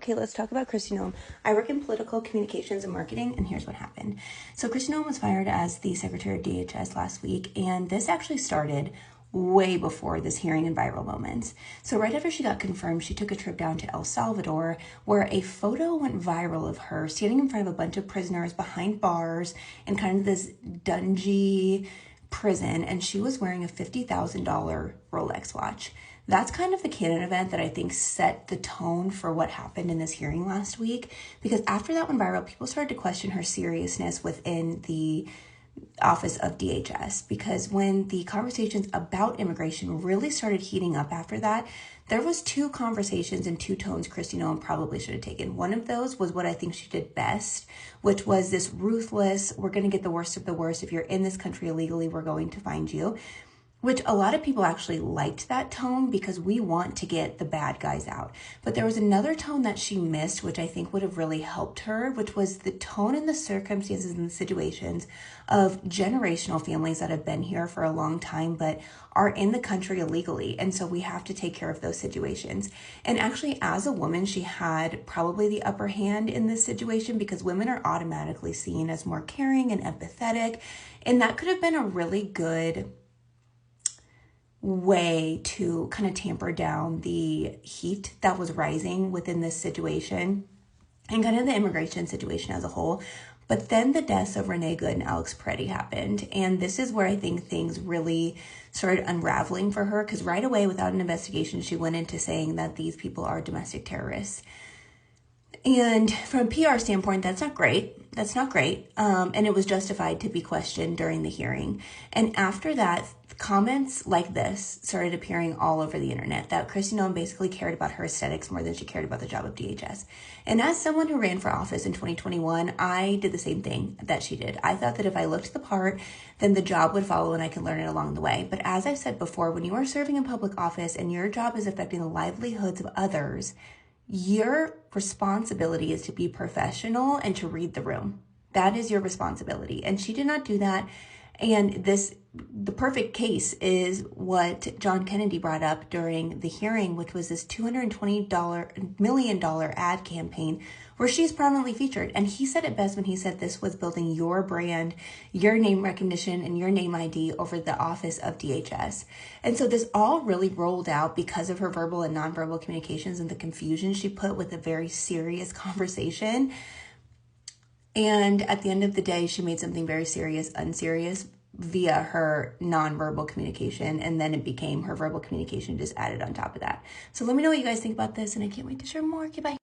Okay, let's talk about Kristi Noem. I work in political communications and marketing, and here's what happened. So Kristi Noem was fired as the secretary of DHS last week, and this actually started way before this hearing and viral moments. So right after she got confirmed, she took a trip down to El Salvador, where a photo went viral of her standing in front of a bunch of prisoners behind bars in kind of this dungy prison, and she was wearing a $50,000 Rolex watch. That's kind of the canon event that I think set the tone for what happened in this hearing last week, because after that went viral, people started to question her seriousness within the office of DHS, because when the conversations about immigration really started heating up after that, there was two conversations and two tones Kristi Noem probably should have taken. One of those was what I think she did best, which was this ruthless, we're going to get the worst of the worst. If you're in this country illegally, we're going to find you. Which a lot of people actually liked that tone because we want to get the bad guys out. But there was another tone that she missed, which I think would have really helped her, which was the tone and the circumstances and the situations of generational families that have been here for a long time, but are in the country illegally. And so we have to take care of those situations. And actually, as a woman, she had probably the upper hand in this situation because women are automatically seen as more caring and empathetic. And that could have been a really good way to kind of tamper down the heat that was rising within this situation and kind of the immigration situation as a whole. But then the deaths of Renee Good and Alex Peretti happened. And this is where I think things really started unraveling for her, because right away, without an investigation, she went into saying that these people are domestic terrorists. And from a PR standpoint, that's not great. That's not great. And it was justified to be questioned during the hearing. And after that, comments like this started appearing all over the internet, that Kristi Noem basically cared about her aesthetics more than she cared about the job of DHS. And as someone who ran for office in 2021, I did the same thing that she did. I thought that if I looked the part, then the job would follow and I could learn it along the way. But as I've said before, when you are serving in public office and your job is affecting the livelihoods of others, your responsibility is to be professional and to read the room. That is your responsibility. And she did not do that. And the perfect case is what John Kennedy brought up during the hearing, which was this $220 million ad campaign where she's prominently featured. And he said it best when he said this was building your brand, your name recognition, and your name ID over the office of DHS. And so this all really rolled out because of her verbal and nonverbal communications and the confusion she put with a very serious conversation. And at the end of the day, she made something very serious unserious via her nonverbal communication, and then it became her verbal communication just added on top of that. So let me know what you guys think about this, and I can't wait to share more. Goodbye.